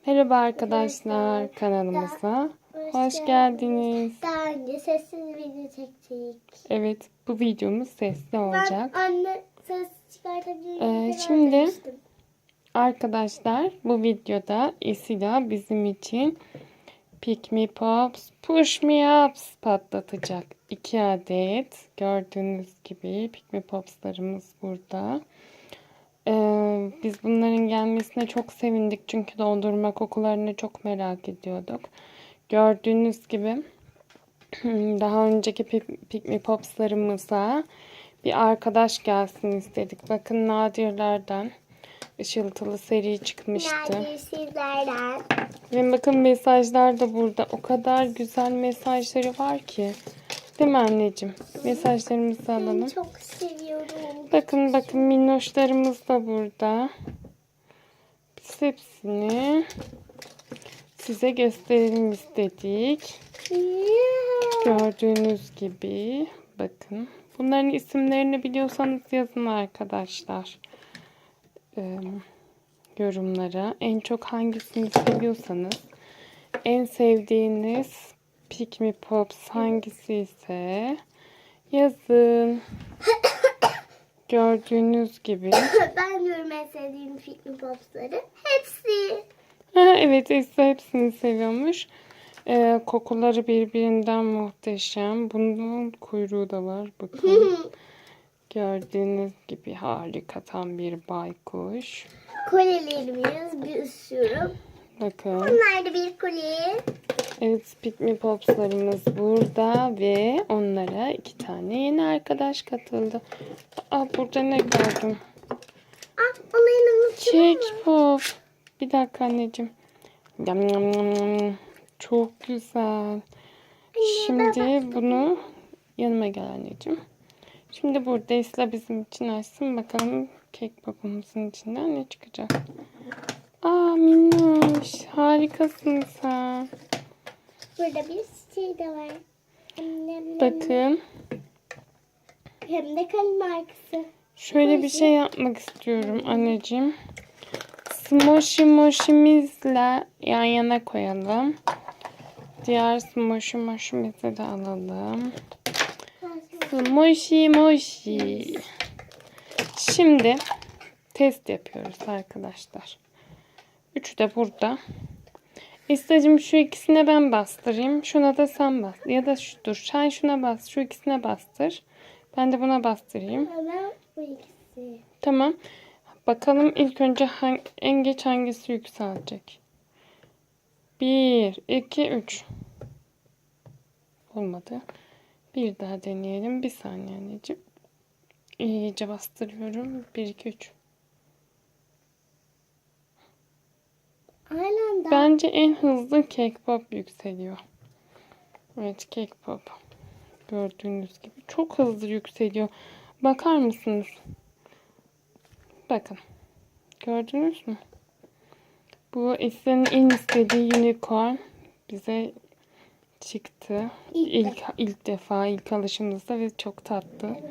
Merhaba arkadaşlar, kanalımıza hoş geldiniz. Daha önce sessiz video çektik. Evet, bu videomuz sesli olacak. Ben anne ses çıkartabilirim. Şimdi arkadaşlar bu videoda Esila bizim için Pick Me Pops, Push Me Ups patlatacak. 2 adet gördüğünüz gibi Pick Me Pops'larımız burada. Biz bunların gelmesine çok sevindik çünkü dondurma kokularını çok merak ediyorduk. Gördüğünüz gibi daha önceki Pick Me Pops'larımıza bir arkadaş gelsin istedik. Bakın nadirlerden ışıltılı seri çıkmıştı. Nadir Ve bakın mesajlar da burada. O kadar güzel mesajları var ki. Değil mi anneciğim? Mesajlarımızı alalım. Ben çok seviyorum. Bakın minnoşlarımız da burada. Biz hepsini size gösterelim istedik. Gördüğünüz gibi bakın. Bunların isimlerini biliyorsanız yazın arkadaşlar. Yorumlara. En çok hangisini seviyorsanız, en sevdiğiniz Pick Me Pops hangisi ise yazın. Gördüğünüz gibi. Ben diyorum en sevdiğim Pick Me Pops'ları. Hepsi. Evet, Esra hepsini seviyormuş. Kokuları birbirinden muhteşem. Bunun kuyruğu da var. Bakın. Gördüğünüz gibi harika, tam bir baykuş. Kolyelerimiz bir sürü. Bakın. Bunlar da bir kolye. Evet, Pick Me Pops'larımız burada ve onlara 2 tane yeni arkadaş katıldı. Burada ne gördüm? Onların Kek pop. Bir dakika anneciğim. Yam yam yam yam. Çok güzel. Şimdi bunu yanıma gel anneciğim. Şimdi burada Esra bizim için açsın. Bakalım kek popumuzun içinden ne çıkacak. Minnoş. Harikasın sen. Burada bir şey de var. Bakın. Hem de kalem markası. Şöyle bir şey yapmak istiyorum anneciğim. Smoshimizle yan yana koyalım. Diğer smoshimizi de alalım. Smoshi. Şimdi test yapıyoruz arkadaşlar. Üçü de burada. İstacığım şu ikisine ben bastırayım. Şuna da sen bas. Ya da dur. Sen şuna bas. Şu ikisine bastır. Ben de buna bastırayım. Ama bu ikisi. Tamam. Bakalım ilk önce en geç hangisi yükselecek. 1, 2, 3. Olmadı. Bir daha deneyelim. Bir saniye anneciğim. İyice bastırıyorum. 1, 2, 3. Aynen. Bence en hızlı Cake Pop yükseliyor. Evet, Cake Pop. Gördüğünüz gibi çok hızlı yükseliyor. Bakar mısınız? Bakın. Gördünüz mü? Bu Esra'nın en istediği unicorn bize çıktı. İlk defa ilk alışımızda ve çok tatlı. Evet.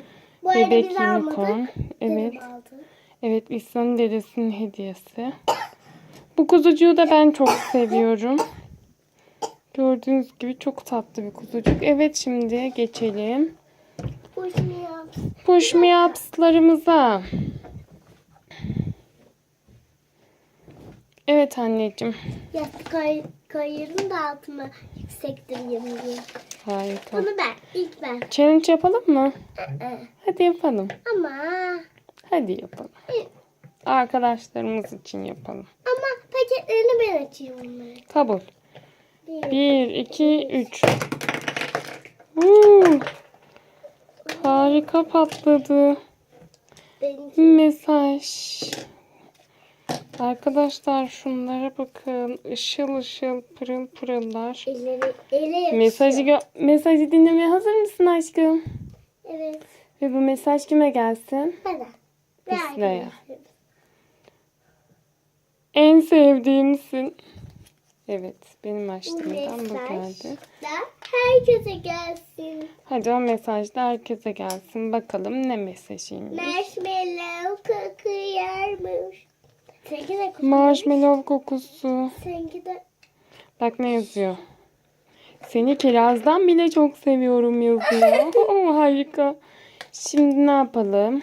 Bu arada Bebek biz unicorn. almadık. Evet. Benim aldım. Evet, İsa'nın dedesinin hediyesi. Bu kuzucuğu da ben çok seviyorum. Gördüğünüz gibi çok tatlı bir kuzucuk. Evet, şimdi geçelim Push Me Ups'larımıza. Evet anneciğim. Yastık koyuyorum da altıma yüksektir diye. Harika. Bunu ilk ben. Challenge yapalım mı? Hadi yapalım. Ama Hadi yapalım. Arkadaşlarımız için yapalım. ama paketlerini ben açayım onları. Kabul. 1, 2, 3. Harika patladı. Benim Mesaj. Arkadaşlar şunlara bakın. Işıl ışıl pırıl pırıllar. ele yapışıyor. Mesajı dinlemeye hazır mısın aşkım? Evet. Ve bu mesaj kime gelsin? Bana. Esra'ya. En sevdiğimsin. Evet, benim açtığımdan bu geldi. Herkese gelsin. Hadi o mesaj da herkese gelsin. Bakalım ne mesajıymış. Marshmallow kokuyormuş. Seninki de kokuyor. Marshmallow kokusu. Seninki de Bak ne yazıyor. Seni kirazdan bile çok seviyorum yazıyor. Harika. Şimdi ne yapalım?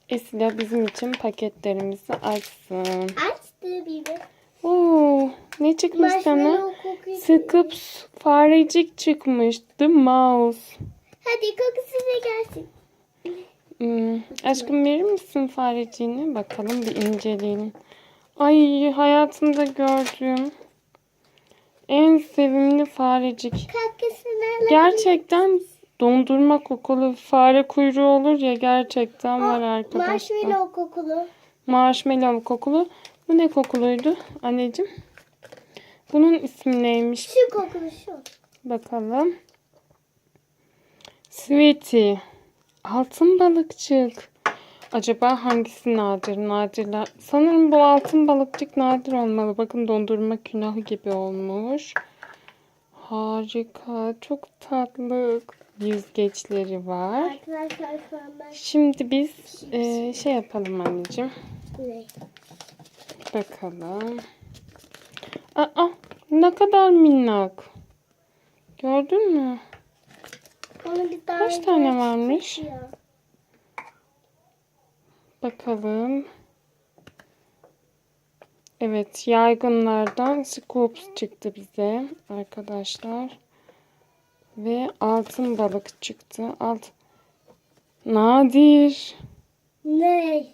Esila bizim için paketlerimizi açsın. açtı bir. Oo, ne çıkmış sana? Marshmallow kokuyor. Sıkıp farecik çıkmış. The mouse. Hadi kokusu da gelsin. Aşkım verir misin fareciğini? Bakalım bir inceleyelim. Ay hayatımda gördüğüm en sevimli farecik. Kakasını Gerçekten dondurma kokulu fare kuyruğu olur ya, gerçekten var arkadaşlar. Marshmallow kokulu. Marshmallow kokulu. Bu ne kokuluydu anneciğim? Bunun ismi neymiş? Şu kokulu şu. Bakalım. Sweetie. Altın balıkçık. Acaba hangisi nadir? Nadirler. Sanırım bu altın balıkçık nadir olmalı. Bakın dondurma külahı gibi olmuş. Harika. Çok tatlı yüzgeçleri var. Arkadaşlar şu an ben Şimdi biz şey yapalım anneciğim. ne? Bakalım. Aa, ne kadar minnak. Gördün mü? Onu bir daha Kaç tane varmış? ya. Bakalım. Evet, yaygınlardan Scoops çıktı bize arkadaşlar. Ve altın balık çıktı. Nadir. Ne?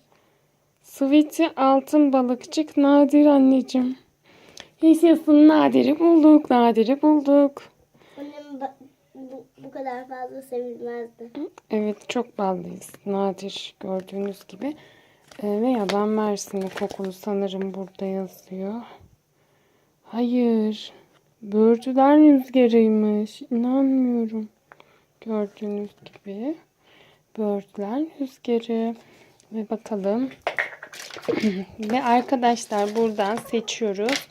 Sweetie altın balıkçık nadir anneciğim. Yaşasın, nadiri bulduk, nadiri bulduk. Annem bu kadar fazla sevilmezdi. Evet, çok ballıyız. Nadir gördüğünüz gibi. Ve yaban mersini kokulu sanırım burada yazıyor. Hayır. Börtüler rüzgarıymış. İnanmıyorum. Gördüğünüz gibi. Börtüler rüzgarı. Ve bakalım. Ve arkadaşlar buradan seçiyoruz.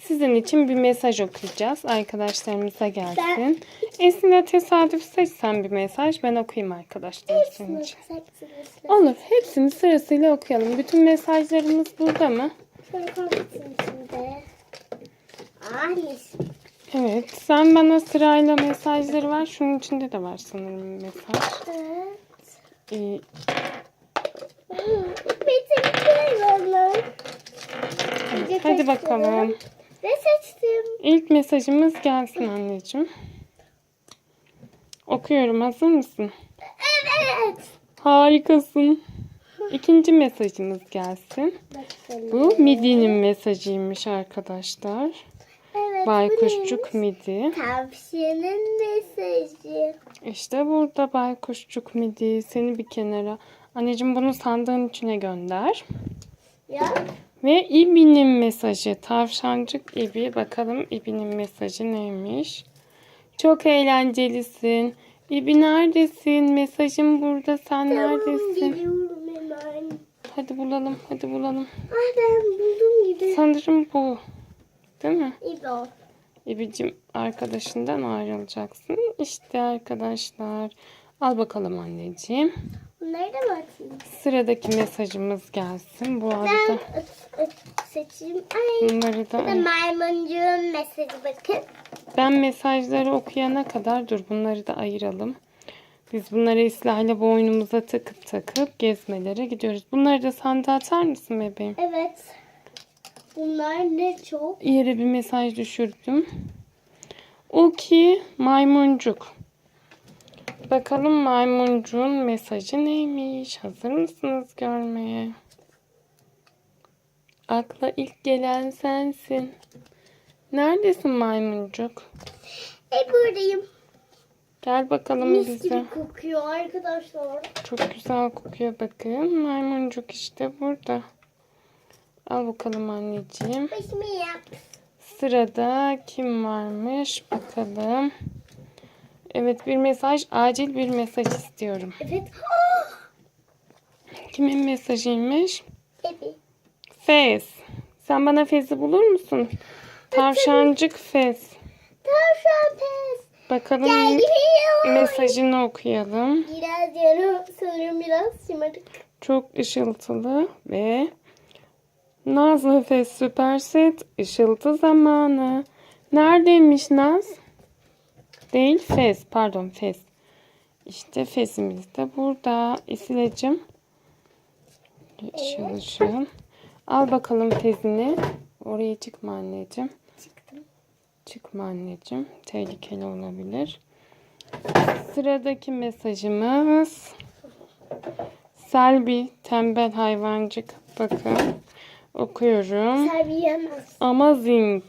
Sizin için bir mesaj okuyacağız. Arkadaşlarımıza gelsin. Esin'e tesadüf seçsen bir mesaj. Ben okuyayım arkadaşlar senin için. Olur. Hepsini sırasıyla okuyalım. Bütün mesajlarımız burada mı? Şöyle kalmasın içinde. Alice. Evet. Sen bana sırayla mesajları ver. Şunun içinde de var sanırım mesaj. Evet. Ee, Bitirdim onu. evet, hadi bakalım. Ve seçtim. İlk mesajımız gelsin anneciğim. Okuyorum. Hazır mısın? Evet. Harikasın. İkinci mesajımız gelsin. Bakalım. Bu Midi'nin mesajıymış arkadaşlar. Evet, Baykuşçuk Midi. tavşanın mesajı. İşte burada Baykuşçuk Midi. Seni bir kenara. Anneciğim bunu sandığın içine gönder. Ya. Ve İbi'nin mesajı. Tavşancık İbi. Bakalım İbi'nin mesajı neymiş? Çok eğlencelisin. İbi neredesin? Mesajım burada. Sen neredesin? Geliyorum hemen. Hadi bulalım. Hadi bulalım. Ben buldum gibi. Sanırım bu. Değil mi? İbo. İbicim arkadaşından ayrılacaksın. İşte arkadaşlar. Al bakalım anneciğim. Bunları da mı atayım? Sıradaki mesajımız gelsin. Bu Ben arada seçeyim. Ay. bunları Bu da da maymuncuğun mesajı bakın. ben mesajları okuyana kadar dur bunları da ayıralım. Biz bunları silahla boynumuza takıp gezmelere gidiyoruz. Bunları da sandığa atar mısın bebeğim? Evet. Bunlar ne çok? Yere bir mesaj düşürdüm. Uki maymuncuk. Bakalım maymuncuğun mesajı neymiş? Hazır mısınız görmeye? Akla ilk gelen sensin. Neredesin maymuncuk? Buradayım. Gel bakalım Mis bize. gibi kokuyor arkadaşlar. Çok güzel kokuyor bakın. Maymuncuk işte burada. Al bakalım anneciğim. Başımı yap. Sırada kim varmış bakalım. Evet bir mesaj. Acil bir mesaj istiyorum. Evet. Kimin mesajıymış? Ebi. Fez. Sen bana Fez'i bulur musun? Tavşancık Fez. Tavşan pes. Bakalım Geliyor. mesajını okuyalım. Biraz yanı sanırım biraz şımarık. Çok ışıltılı ve Naz ve Fes süper set. Işıltı zamanı. Neredeymiş Naz? Değil Fes. Pardon Fes. İşte Fes'imiz de burada. İsilecim. Işıl ışıl. Al bakalım Fes'ini. Oraya çıkma anneciğim. Çıktım. Çıkma anneciğim. Tehlikeli olabilir. Sıradaki mesajımız. Selvi tembel hayvancık. Bakın. Okuyorum. Serbiyemez. Amazing.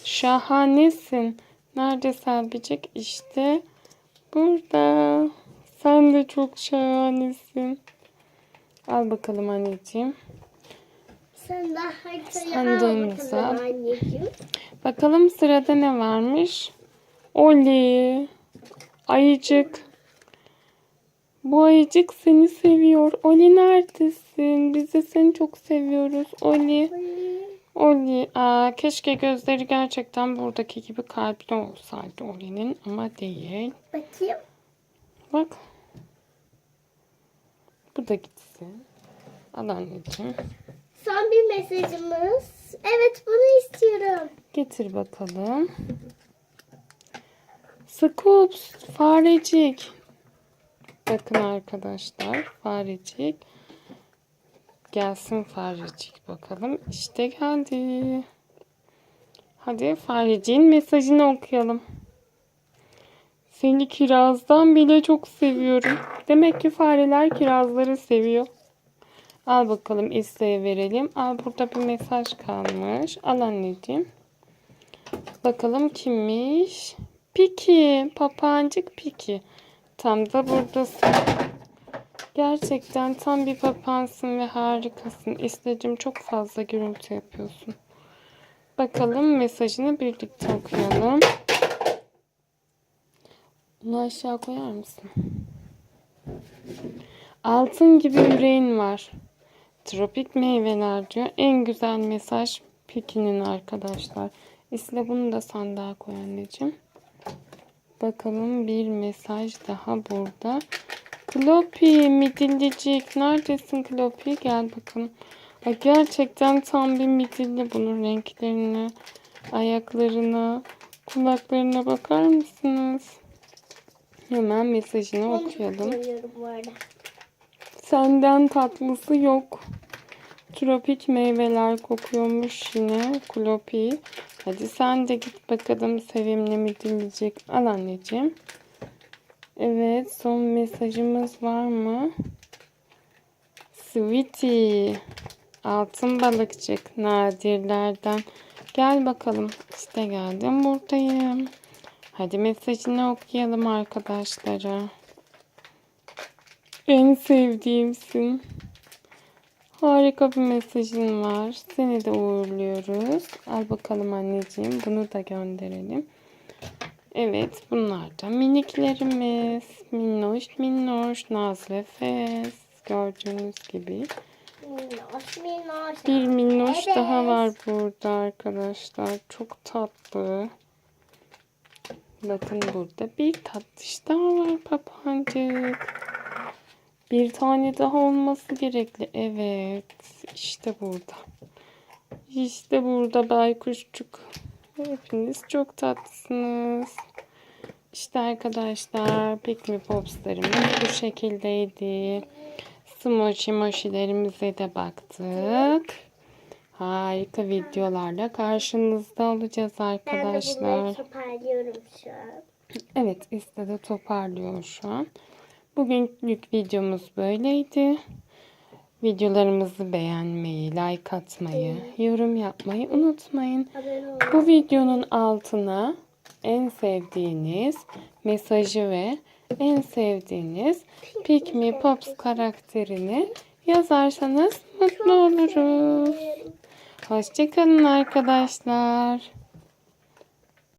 Şahanesin. Nerede Selbicik? İşte burada. Sen de çok şahanesin. Al bakalım anneciğim. Sen de haritayı al Sandığımıza. bakalım anneciğim. Bakalım sırada ne varmış? Oli. Ayıcık. Bu ayıcık seni seviyor. Oli neredesin? Biz de seni çok seviyoruz. Oli. Oli. Keşke gözleri gerçekten buradaki gibi kalpli olsaydı Oli'nin ama değil. Bakayım. Bak. Bu da gitsin. Al anneciğim. Son bir mesajımız. Evet, bunu istiyorum. Getir bakalım. Scoops. Farecik. Bakın arkadaşlar. Farecik. Gelsin farecik bakalım. İşte geldi. Hadi fareciğin mesajını okuyalım. Seni kirazdan bile çok seviyorum. Demek ki fareler kirazları seviyor. Al bakalım İsa'ya verelim. Al burada bir mesaj kalmış. Al anneciğim. Bakalım kimmiş? Piki. Papağancık Piki. Tam da buradasın. Gerçekten tam bir papağansın ve harikasın. İstediğim çok fazla gürültü yapıyorsun. Bakalım mesajını birlikte okuyalım. Bunu aşağı koyar mısın? Altın gibi yüreğin var. Tropik meyveler diyor. En güzel mesaj Piki'nin arkadaşlar. İsle bunu da sandığa koy anneciğim. Bakalım bir mesaj daha burada. Klopi, midillicik. Neredesin Klopi? Gel bakalım. Gerçekten tam bir midilli. Bunun renklerine, ayaklarına, kulaklarına bakar mısınız? Hemen mesajını okuyalım. Koyuyorum bu arada. Senden tatlısı yok. Tropik meyveler kokuyormuş yine. Klopi. Hadi sen de git bakalım sevimli midillicik. Al anneciğim. Evet, son mesajımız var mı? Sweetie. Altın balıkçık. Nadirlerden. Gel bakalım. İşte geldim, buradayım. Hadi mesajını okuyalım arkadaşlara. En sevdiğimsin. Harika bir mesajın var. Seni de uğurluyoruz. Al bakalım anneciğim. Bunu da gönderelim. Evet, bunlar da miniklerimiz. Minnoş minnoş Naz ve Fes. Gördüğünüz gibi. Minnoş minnoş. Bir minnoş Evet. daha var burada arkadaşlar. Çok tatlı. Bakın burada bir tatlış daha var papağancık. Bir tane daha olması gerekli. Evet. İşte burada. İşte burada baykuşçuk. Hepiniz çok tatlısınız. İşte arkadaşlar Pick Me Pops'larımız bu şekildeydi. Smoshi moşilerimize de baktık. Harika videolarla karşınızda olacağız Ben de arkadaşlar. bunları toparlıyorum şu an. Evet, İste de toparlıyor şu an. Bugünlük videomuz böyleydi. Videolarımızı beğenmeyi, like atmayı, yorum yapmayı unutmayın. Abone olun. Bu videonun altına en sevdiğiniz mesajı ve en sevdiğiniz Pick Me Pops karakterini yazarsanız mutlu oluruz. Hoşça kalın arkadaşlar.